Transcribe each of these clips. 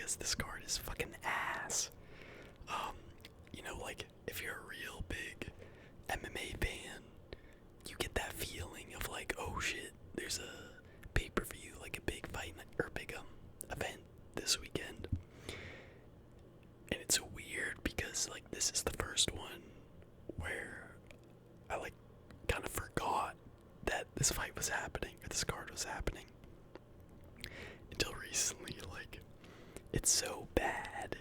because this card is fucking ass. Like, if you're a real big MMA fan, you get that feeling of like, oh shit, there's a pay-per-view, like a big fight or big event this weekend. And it's weird because like this is the first one where I like kind of forgot that this fight was happening or this card was happening until recently. Like, it's so bad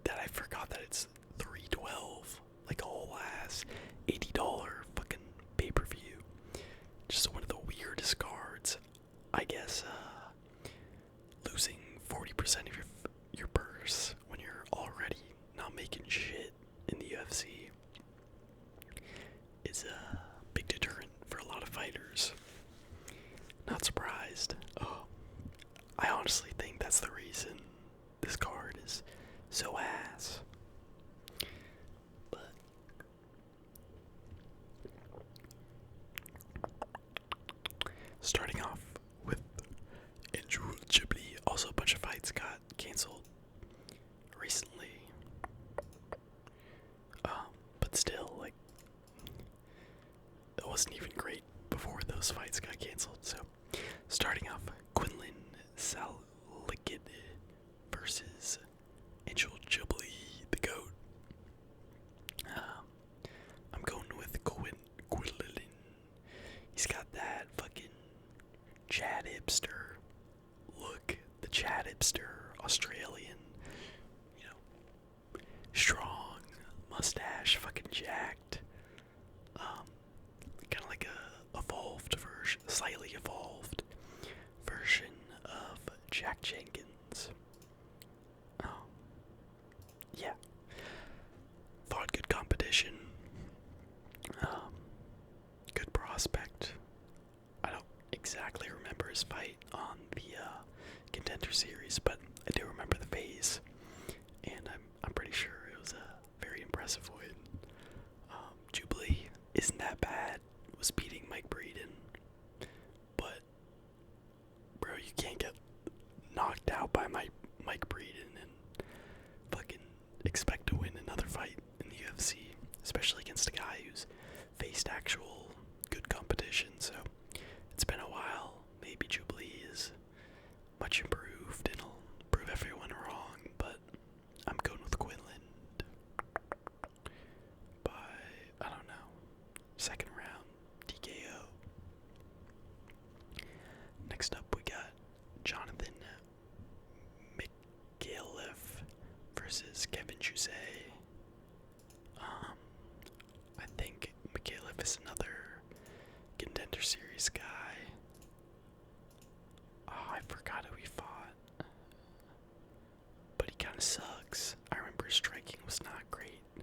that I forgot that it's $312, like a whole ass $80 fucking pay-per-view. Just one of the weirdest cards. I guess losing 40% of your purse when you're already not making shit in the UFC is a big deterrent for a lot of fighters. Not surprised. I honestly think that's the reason this card is so ass. But starting off with Andrew Ghibli, also a bunch of fights got canceled recently. But still, like, it wasn't even great before those fights got canceled. So, starting off, Quinlan Salikid versus Angel Ghibli, the GOAT. I'm going with Quinlan. He's got that fucking Chad hipster look, the Chad hipster Australian, strong mustache, fucking jacked. Kind of like a evolved version, slightly evolved version of Jack Jenkins. Yeah. Thought good competition. Good prospect. I don't exactly remember his fight on the Contender Series, but I do remember the phase, and I'm pretty sure it was a very impressive win. Jubilee isn't that bad. Was beating Mike Breeden, but bro, you can't get knocked out by Mike Breeden and fucking expect to win another fight in the UFC, especially against a guy who's faced actual good competition. So it's been a while. Maybe Jubilee is much improved and he'll prove everyone wrong, but I'm going with Quinlan by, I don't know, second round TKO. Next up we got Jonathan McGillif versus Kevin Jousset. I think McGillif is another Contender Series guy. Oh, I forgot who he fought. But he kind of sucks. I remember his striking was not great. He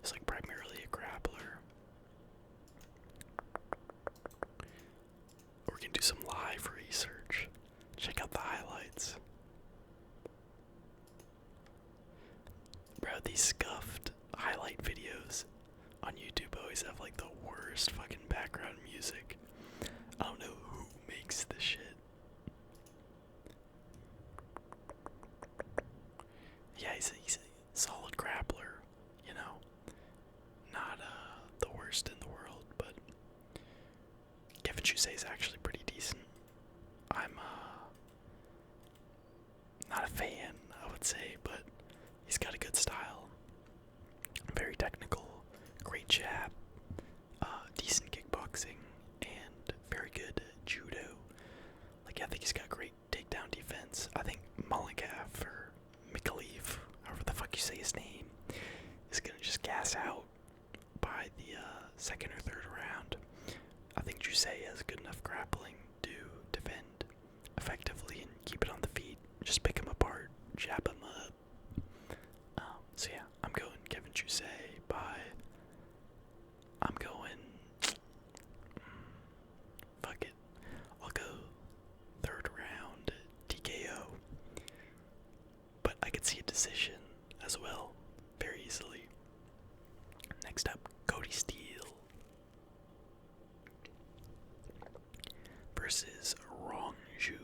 was like primarily a grappler. We're gonna do some live research. Check out the highlights. Bro, these scuffed highlight videos on YouTube always have like the worst fucking background music. I don't know who makes this shit. Yeah, he's a solid grappler, Not the worst in the world, but Kevin Jousset is actually pretty decent. I'm not a fan, I would say, but he's got a good style. Very technical, great jab, decent kickboxing, and very good judo. Like, I think he's got great takedown defense. I think Mullenkaff or McAleef, however the fuck you say his name, is gonna just gas out by the second or third round. I think Jousset has good enough grappling to defend effectively and keep it on the feet. Just pick him apart, jab him up. So yeah, I'm going Kevin Jousset by. I'm going. Fuck it. I'll go third round TKO. But I could see a decision as well, very easily. Next up, Cody Steele versus Rong Zhu.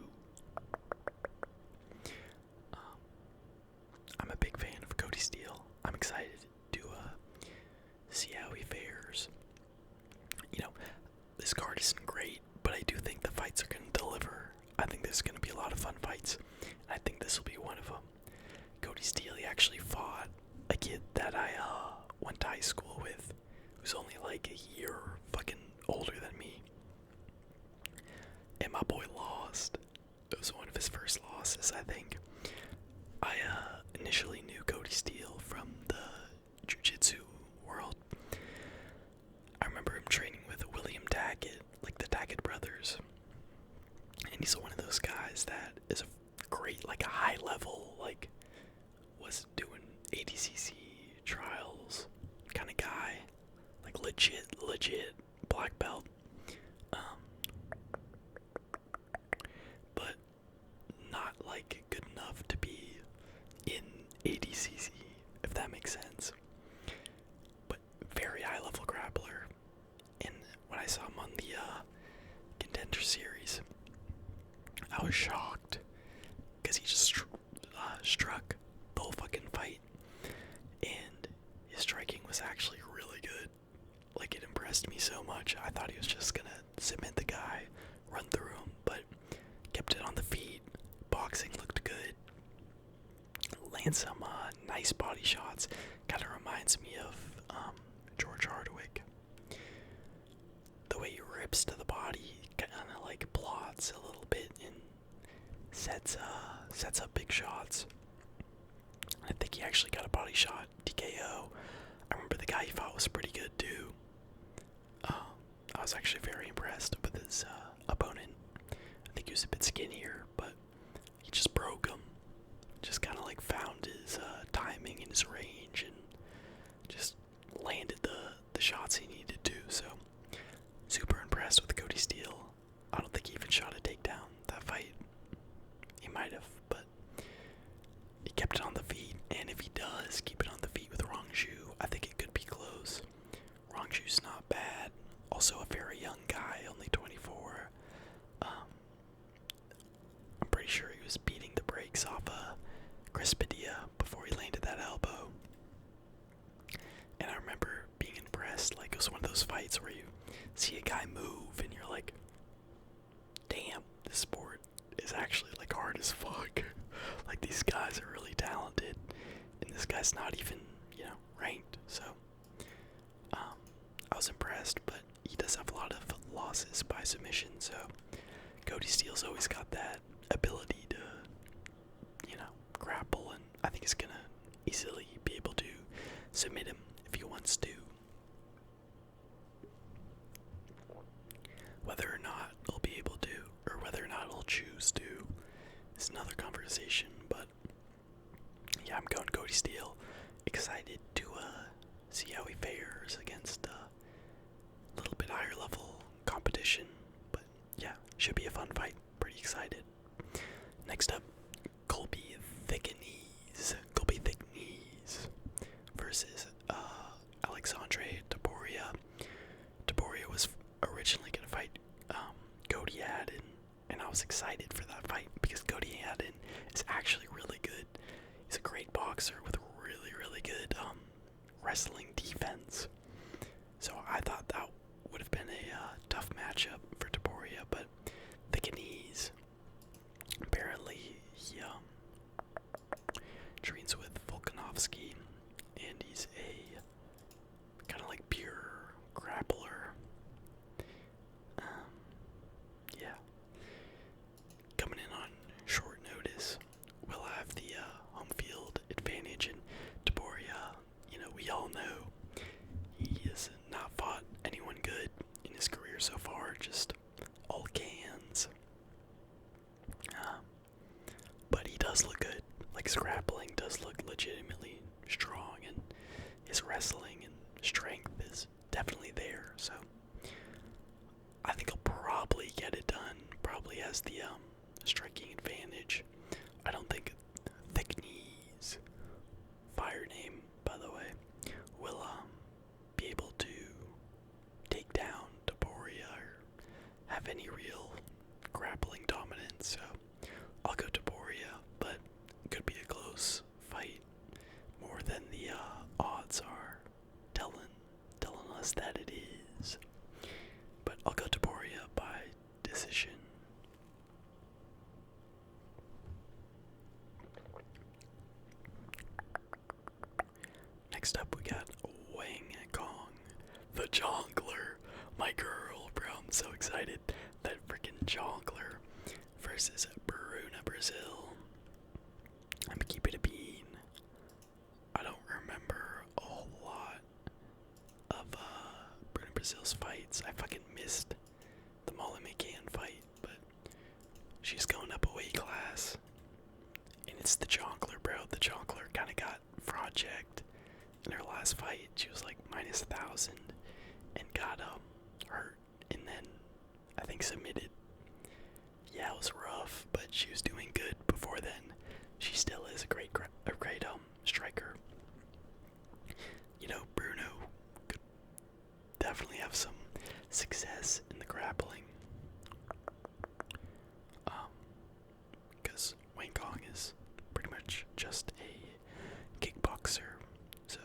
card isn't great, but I do think the fights are going to deliver. I think there's going to be a lot of fun fights, and I think this will be one of them. Cody Steele, he actually fought a kid that I went to high school with, who's only like a year fucking older than me. And my boy lost. It was one of his first losses, I think. I initially knew Cody Steele from the jiu-jitsu world. I remember him training with William Tackett, like the Tackett brothers. And he's one of those guys that is a great, like a high level, like was doing ADCC trials kind of guy. Like legit black belt. But not like good enough to be in ADCC, if that makes sense. But very high level grappler. And when I saw him on the Contender Series, I was shocked because he just struck the whole fucking fight, and his striking was actually really good. Like, it impressed me so much. I thought he was just gonna submit the guy, run through him, but kept it on the feet. Boxing looked good. Land some nice body shots. Kind of reminds me of George Hardwick. The way he rips to the body, kind of like plots a little bit and sets up big shots. I think he actually got a body shot, TKO. I remember the guy he fought was pretty good too. I was actually very impressed with his opponent. I think he was a bit skinnier, but he just broke him. Just kind of like found his timing and his range and just landed the shots he needed to. So, super impressed with Cody Steele. I don't think he even shot a takedown that fight. He might have, but he kept it on the feet. And if he does keep it on the feet with Rongju, I think it could be close. Rongju's not bad. Also a very young guy, only 24. I'm pretty sure he was beating the brakes off Chris Padilla before he landed that elbow. And I remember being impressed. Like, it was one of those fights where you see a guy move and you're like, damn, this sport is actually like hard as fuck. Like, these guys are really talented, and this guy's not even, ranked. So I was impressed, but he does have a lot of losses by submission. So Cody Steele's always got that ability to, grapple, and I think he's gonna easily be able to submit him if he wants to. Whether or not he'll be able to, or whether or not he'll choose to, is another conversation. But yeah, I'm going Cody Steele. Excited to see how he fares against a little bit higher level competition. But yeah, should be a fun fight. Pretty excited. Next up, Colby Thicknees versus Alexandre Taboria. Taboria was originally going to fight Cody Haddon, and I was excited for that fight because Cody Haddon is actually really good. He's a great boxer with really, really good wrestling defense. So I thought that would have been a tough matchup for Taboria, but Thicknees, apparently he trains with Volkanovski, and he's a kind of like pure grappler. Yeah. Coming in on short notice, we'll have the home field advantage, and Taboria, we all know he has not fought anyone good in his career so far, just all cans. But he does look good. Like, his grappling does look legitimately strong, and his wrestling and strength is definitely there. So I think he'll probably get it done. Probably has the striking advantage. I don't think Thicknees, fire name by the way, will be able to take down Taboria or have any real grappling dominance. So I'll go Taboria, but it could be a close fight, more than the odds are telling us that it is. But I'll go Taboria. My girl, bro, I'm so excited. That freaking Jonkler versus Bruna Brazil. I'm keeping a bean. I don't remember a whole lot of Bruna Brazil's fights. I fucking missed the Molly McCann fight, but she's going up a weight class. And it's the Jonkler, bro. The Jonkler kind of got fraud checked in her last fight. She was like minus 1,000 and got hurt, and then I think submitted. Yeah, it was rough, but she was doing good before then. She still is a great striker. You know, Bruno could definitely have some success in the grappling. Because Wang Kong is pretty much just a kickboxer. So,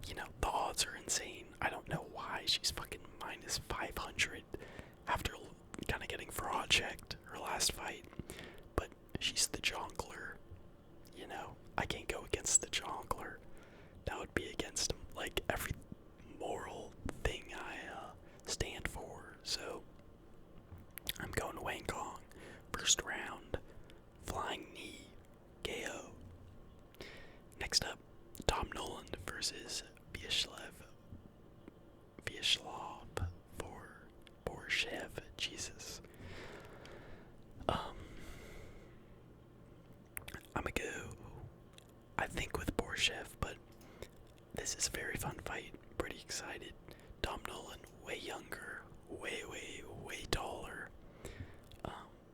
you know, the odds are insane. I don't know why she's fucking minus 500 after kind of getting fraud checked her last fight. But she's the Jonkler. You know, I can't go against the Jonkler. That would be against like every moral thing I stand for. So I'm going to Wang Kong. First round, flying knee, KO. Next up, Tom Noland versus Vyacheslav for Borshev. Jesus. I'm gonna go, I think, with Borshev, but this is a very fun fight. Pretty excited. Tom Nolan, way younger, way taller,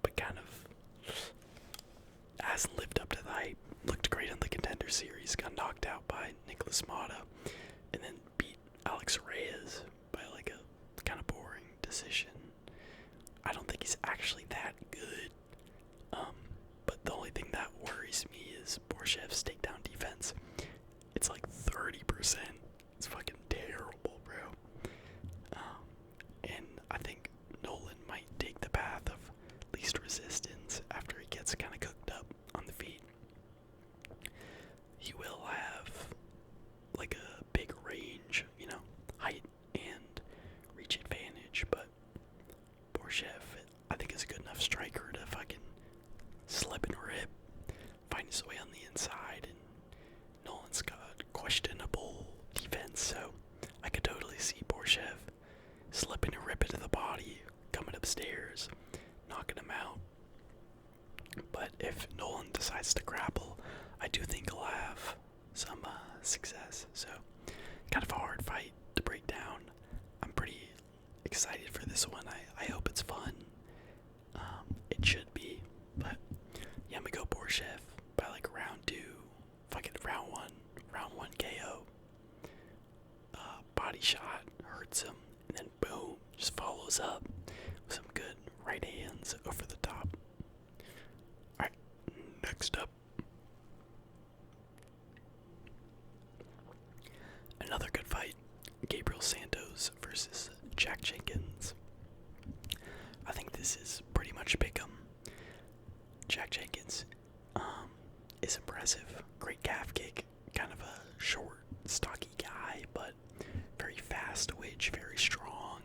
but kind of hasn't lived up to the hype. Looked great on the Contender Series, got knocked out by Nicholas Mata, and then beat Alex Reyes by like a kind of boring decision. I don't think he's actually that good. But the only thing that worries me is Borshev's takedown defense. It's like 30%. It's fucking terrible, bro. And I think Nolan might take the path of least resistance after he gets kind of cooked up on the feet. He will have like a big range, you know, height and reach advantage, but Borshev, I think, is a good enough striker to fucking slip and rip, find his way on the inside, and Nolan's got questionable defense, so I could totally see Borshev slipping and ripping to the body, coming upstairs, knocking him out. But if Nolan decides to grapple, I do think he'll have some success. So, kind of a hard fight to break down. I'm pretty excited for this one. I hope it's fun. It should be, but yeah, I'm gonna go Borshev by like round 2, fucking round 1 KO. Body shot hurts him, and then boom, just follows up with some good right hands over the top. Alright, next up, another good fight, Gabriel Santos versus Jack Jenkins. I think this is pretty much pick'em. Jack Jenkins is impressive. Great calf kick. Kind of a short, stocky guy, but very fast twitch, very strong.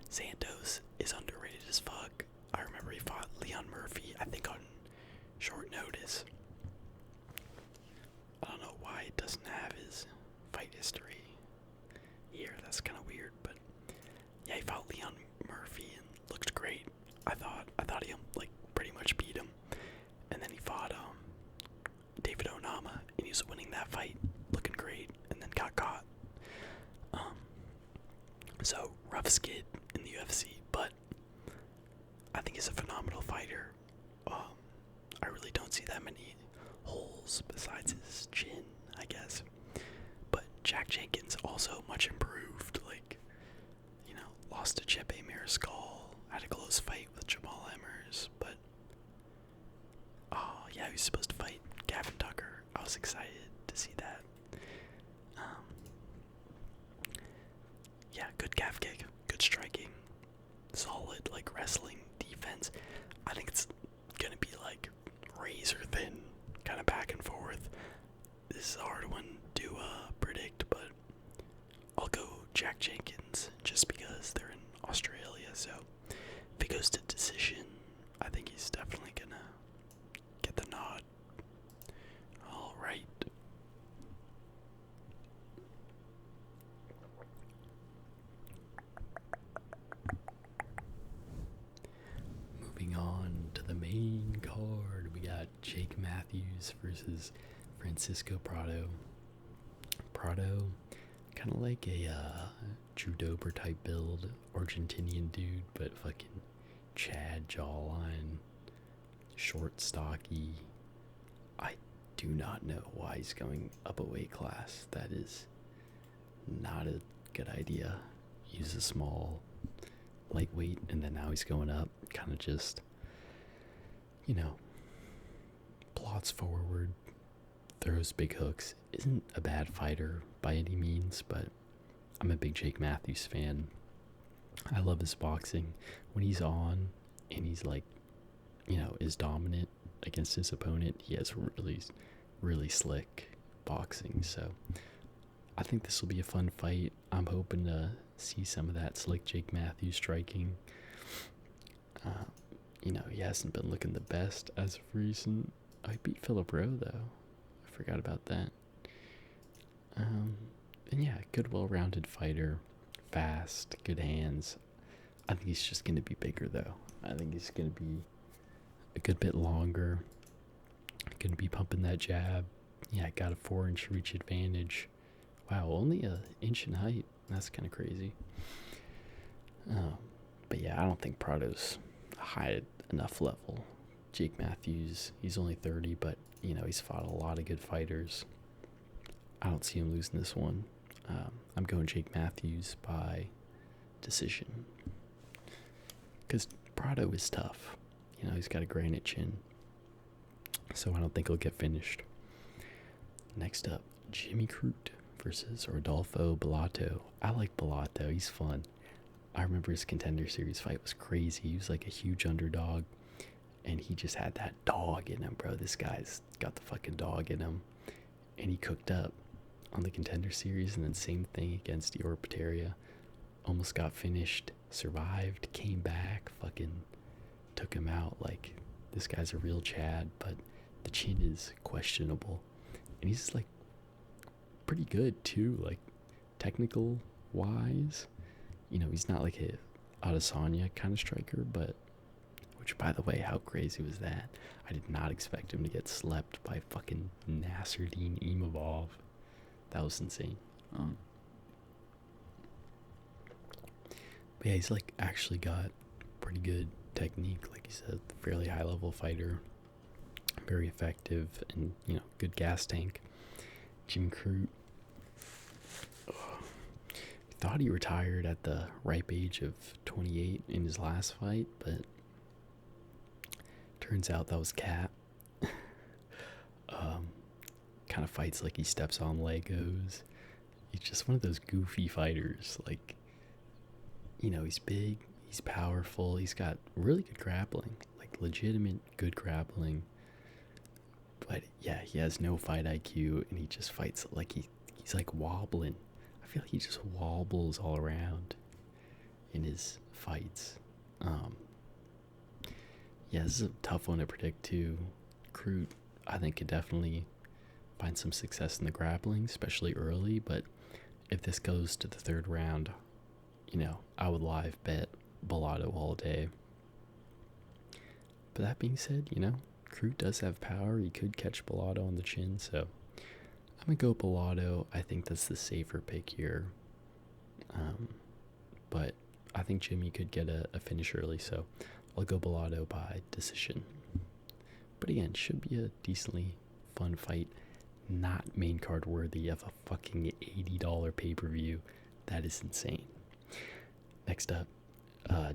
Santos is underrated as fuck. I remember he fought Leon Murphy, I think, on short notice. I don't know why it doesn't have his fight history here. That's kind of weird, but yeah, he fought Leon Murphy and looked great. I thought he like pretty much beat him, and then he fought David Onama, and he was winning that fight, looking great, and then got caught. So rough skid in the UFC, but I think he's a phenomenal fighter. I really don't see that many holes besides his chin, I guess. But Jack Jenkins also much improved. Like, you know, lost to Chepe Mariscal, had a close fight with Jamal Emmers, but yeah, he was supposed to fight Gavin Tucker. I was excited to see that. Yeah, good calf kick, good striking, solid like wrestling defense. I think it's gonna be like razor thin, kind of back and forth. This is a hard one to predict, but I'll go Jack Jenkins just because they're in Matthews versus Francisco Prado. Prado, kind of like a Drew Dober type build, Argentinian dude, but fucking Chad jawline, short, stocky. I do not know why he's going up a weight class. That is not a good idea. He's a small lightweight, and then now he's going up, kind of just, plots forward, throws big hooks. Isn't a bad fighter by any means, but I'm a big Jake Matthews fan. I love his boxing. When he's on and he's like, is dominant against his opponent, he has really, really slick boxing. So I think this will be a fun fight. I'm hoping to see some of that slick Jake Matthews striking. He hasn't been looking the best as of recent. I beat Philip Rowe, though. I forgot about that. And yeah, good, well-rounded fighter. Fast, good hands. I think he's just going to be bigger, though. I think he's going to be a good bit longer. Going to be pumping that jab. Yeah, got a 4-inch reach advantage. Wow, only an inch in height. That's kind of crazy. But yeah, I don't think Prado's high enough level. Jake Matthews, he's only 30, but, he's fought a lot of good fighters. I don't see him losing this one. I'm going Jake Matthews by decision. Because Prado is tough. He's got a granite chin. So I don't think he'll get finished. Next up, Jimmy Crute versus Rodolfo Bellato. I like Bellato. He's fun. I remember his Contender Series fight was crazy. He was like a huge underdog, and he just had that dog in him, bro. This guy's got the fucking dog in him, and he cooked up on the Contender Series, and then same thing against Dior Pateria. Almost got finished, survived, came back, fucking took him out. Like, this guy's a real Chad, but the chin is questionable, and he's like pretty good too, like technical wise. He's not like a Adesanya kind of striker, but which, by the way, how crazy was that? I did not expect him to get slept by fucking Nasruddin Imavov. That was insane. But yeah, he's like actually got pretty good technique, like you said, fairly high level fighter, very effective, and good gas tank. Jimmy Crute, thought he retired at the ripe age of 28 in his last fight, but turns out that was cap. Kind of fights like he steps on Legos. He's just one of those goofy fighters. Like, he's big, he's powerful, he's got really good grappling, like legitimate good grappling. But yeah, he has no fight IQ, and he just fights like he's like wobbling. I feel like he just wobbles all around in his fights. Yeah, this is a tough one to predict too. Crute, I think, could definitely find some success in the grappling, especially early. But if this goes to the third round, I would live bet Bellato all day. But that being said, Crute does have power. He could catch Bellato on the chin, so I'm going to go Bellato. I think that's the safer pick here. But I think Jimmy could get a finish early, so I'll go Bellato by decision. But again, should be a decently fun fight. Not main card worthy of a fucking $80 pay-per-view. That is insane. Next up,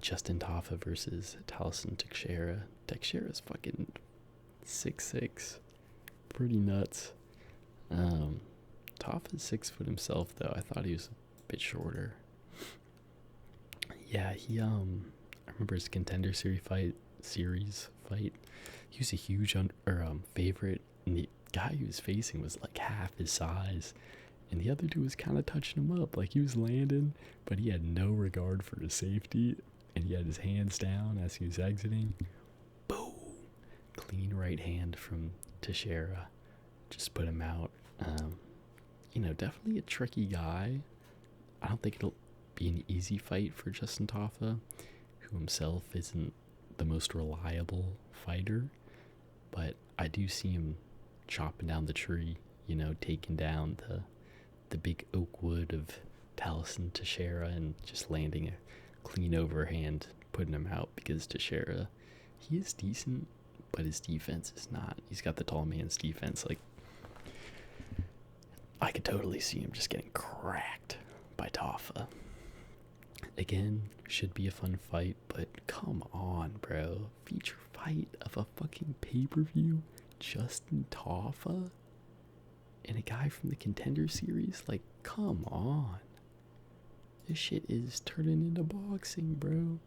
Justin Tafa versus Taliesin Teixeira. Teixeira's fucking 6'6". Pretty nuts. Tafa's 6 foot himself, though. I thought he was a bit shorter. Yeah, he I remember his Contender Series fight. He was a huge favorite, and the guy he was facing was like half his size, and the other dude was kind of touching him up, like he was landing, but he had no regard for his safety, and he had his hands down as he was exiting. Boom! Clean right hand from Teixeira, just put him out. Definitely a tricky guy. I don't think it'll be an easy fight for Justin Tafa, who himself isn't the most reliable fighter, but I do see him chopping down the tree, taking down the big oak wood of Taliesin Teixeira and just landing a clean overhand, putting him out because Teixeira, he is decent, but his defense is not. He's got the tall man's defense. Like, I could totally see him just getting cracked by Tafa. Again, should be a fun fight, but come on, bro. Feature fight of a fucking pay-per-view, Justin Tafa, and a guy from the Contender Series? Like, come on. This shit is turning into boxing, bro.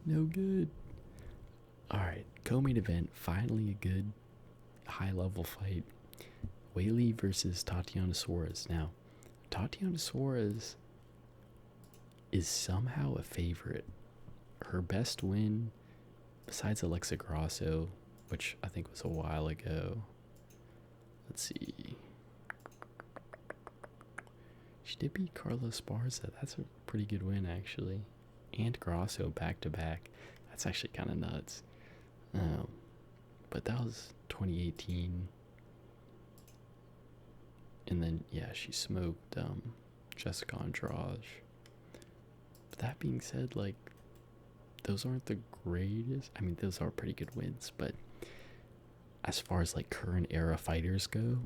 No good. Alright, co-main event, finally a good high-level fight. Weili versus Tatiana Suarez. Now, Tatiana Suarez is somehow a favorite. Her best win, besides Alexa Grasso, which I think was a while ago. Let's see. She did beat Carla Esparza. That's a pretty good win, actually. And Grasso back-to-back. That's actually kind of nuts. But that was 2018. And then, yeah, she smoked Jessica Andrade. But that being said, like, those aren't the greatest. I mean, those are pretty good wins. But as far as, like, current era fighters go,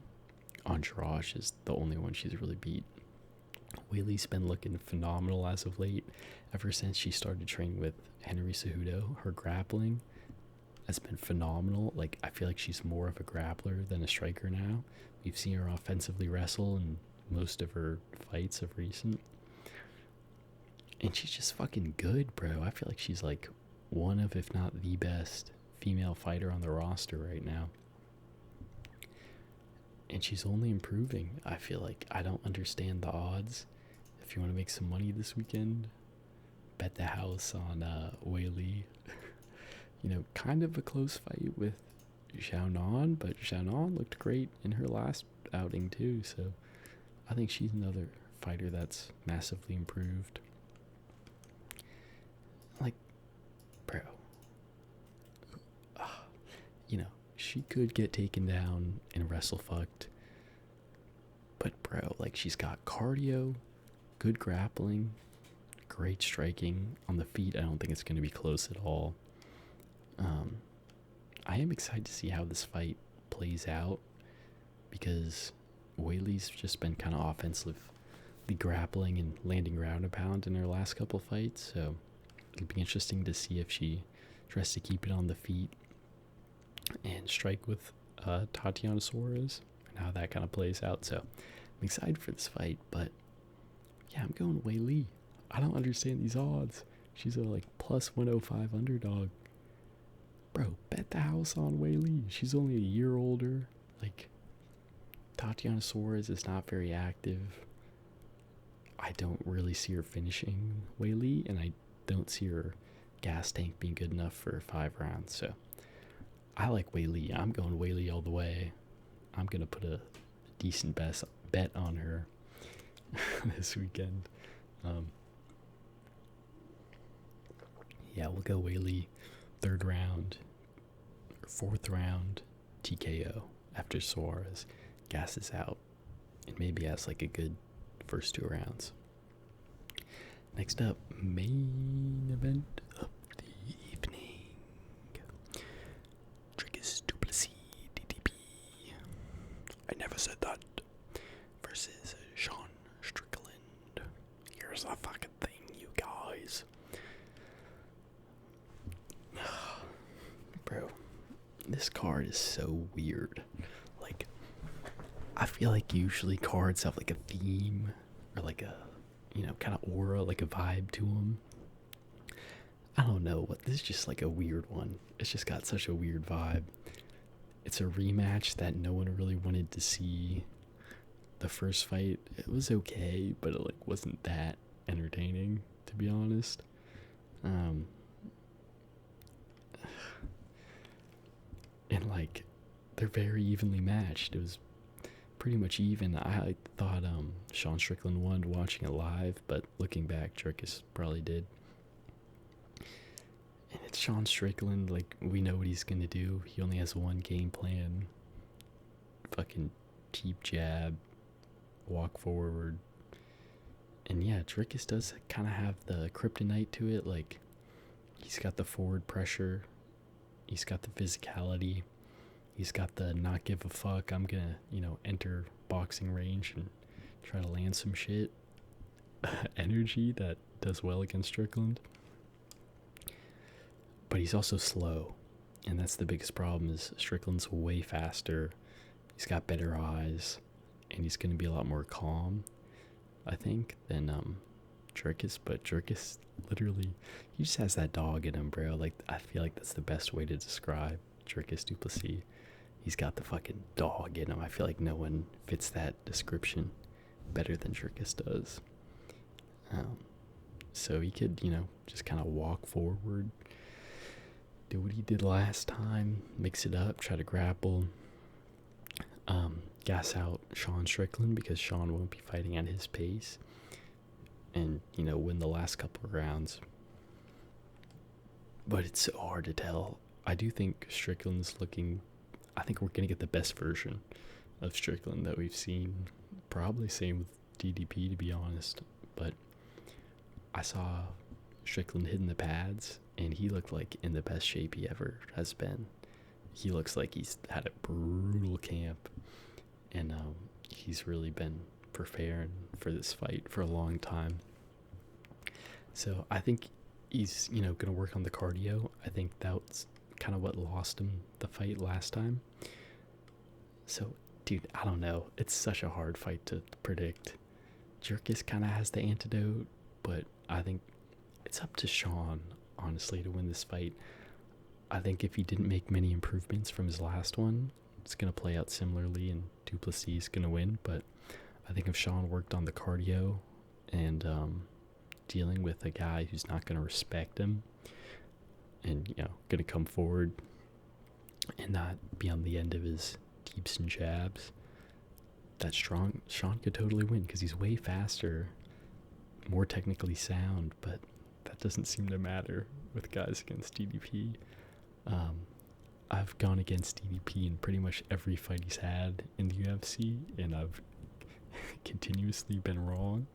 Andrade is the only one she's really beat. Weili's been looking phenomenal as of late. Ever since she started training with Henry Cejudo, her grappling has been phenomenal. Like, I feel like she's more of a grappler than a striker now. We've seen her offensively wrestle in most of her fights of recent. And she's just fucking good, bro. I feel like she's like one of, if not the best female fighter on the roster right now. And she's only improving. I feel like I don't understand the odds. If you want to make some money this weekend, bet the house on Weili. Kind of a close fight with Xiaonan, but Xiaonan looked great in her last outing too, so I think she's another fighter that's massively improved. Like, bro, she could get taken down and wrestle fucked, but bro, like, she's got cardio, good grappling, great striking on the feet. I don't think it's going to be close at all. I am excited to see how this fight plays out because Weili's just been kind of offensively grappling and landing ground and pound in her last couple fights, so it'll be interesting to see if she tries to keep it on the feet and strike with Tatiana Suarez and how that kind of plays out. So I'm excited for this fight, but yeah, I'm going Weili. I don't understand these odds. She's a like plus 105 underdog. Bro, bet the house on Weili. She's only a year older. Like, Tatiana Suarez is not very active. I don't really see her finishing Weili, and I don't see her gas tank being good enough for 5 rounds. So I like Weili. I'm going Weili all the way. I'm going to put a decent bet on her this weekend. Yeah, we'll go Weili 3rd round or 4th round TKO after Suarez gasses out and maybe has like a good first 2 rounds. Next up, main event of the evening. Dricus Duplessis DDP. I never said that. Versus Sean Strickland. Here's the fucking thing, you guys. Bro, this card is so weird. Like, I feel like usually cards have like a theme or like a, kind of aura, like a vibe to them. I don't know what, this is just like a weird one. It's just got such a weird vibe. It's a rematch that no one really wanted to see. The first fight, it was okay, but it like wasn't that entertaining, to be honest. And like, they're very evenly matched. It was pretty much even. I thought Sean Strickland won watching it live, but looking back, Dricus probably did. And it's Sean Strickland. Like, we know what he's gonna do. He only has one game plan. fucking cheap jab, walk forward. And yeah, Dricus does kind of have the kryptonite to it. Like, he's got the forward pressure, he's got the physicality, he's got the not give a fuck, I'm gonna, enter boxing range and try to land some shit energy that does well against Strickland. But he's also slow, and that's the biggest problem. Is Strickland's way faster, he's got better eyes, and he's going to be a lot more calm, I think, than Dricus. But Dricus, literally, he just has that dog in him, bro. Like, I feel like that's the best way to describe Dricus du Plessis. He's got the fucking dog in him. I feel like no one fits that description better than Dricus does. So he could, just kind of walk forward, do what he did last time, mix it up, try to grapple, gas out Sean Strickland because Sean won't be fighting at his pace, and, win the last couple of rounds. But it's so hard to tell. I do think Strickland's I think we're going to get the best version of Strickland that we've seen. Probably same with DDP, to be honest. But I saw Strickland hitting the pads, and he looked like in the best shape he ever has been. He looks like he's had a brutal camp, and he's really been preparing for this fight for a long time. So I think he's, going to work on the cardio. I think that's kind of what lost him the fight last time. So, dude, I don't know. It's such a hard fight to predict. Dricus kind of has the antidote, but I think it's up to Sean, honestly, to win this fight. I think if he didn't make many improvements from his last one, it's going to play out similarly, and du Plessis is going to win. But I think if Sean worked on the cardio and dealing with a guy who's not going to respect him and, going to come forward and not be on the end of his deeps and jabs, that Sean could totally win because he's way faster, more technically sound, but that doesn't seem to matter with guys against DDP. I've gone against DDP in pretty much every fight he's had in the UFC, and I've continuously been wrong.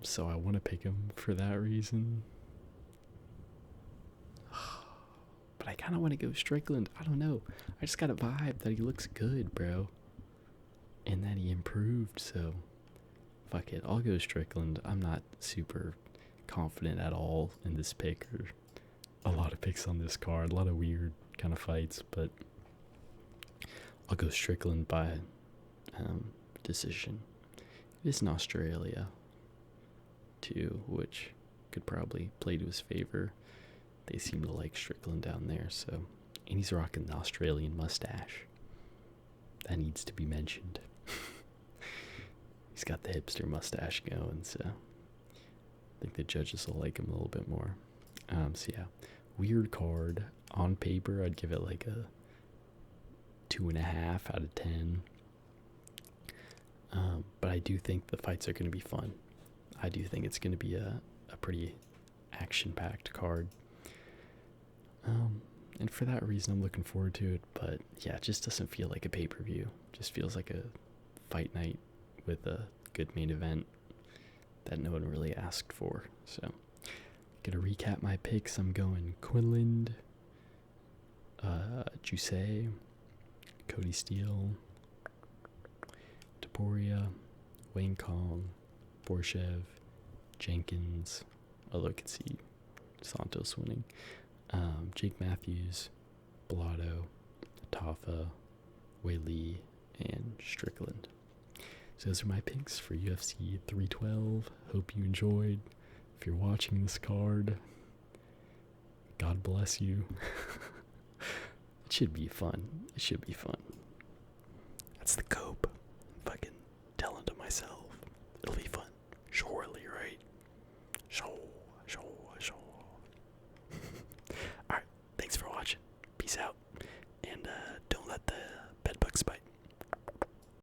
So I want to pick him for that reason. But I kind of want to go Strickland. I don't know. I just got a vibe that he looks good, bro. And that he improved, so fuck it. I'll go Strickland. I'm not super confident at all in this pick, or a lot of picks on this card. A lot of weird kind of fights, but I'll go Strickland by decision. It is in Australia, too, which could probably play to his favor. They seem to like Strickland down there, so. And he's rocking the Australian mustache. That needs to be mentioned. He's got the hipster mustache going, so I think the judges will like him a little bit more. So yeah, weird card. On paper, I'd give it like a 2.5 out of 10. But I do think the fights are going to be fun. I do think it's going to be a pretty action-packed card. And for that reason, I'm looking forward to it. But yeah, it just doesn't feel like a pay-per-view. It just feels like a fight night with a good main event that no one really asked for. So, gonna recap my picks. I'm going Quinlan, Jusei, Cody Steele, Taporia, Wayne Kong, Borshev, Jenkins, although I could see Santos winning, Jake Matthews, Bellato, Tafa, Wei Lee, and Strickland. So those are my picks for UFC 312. Hope you enjoyed. If you're watching this card, God bless you. It should be fun. It should be fun. That's the cope. I'm fucking telling to myself.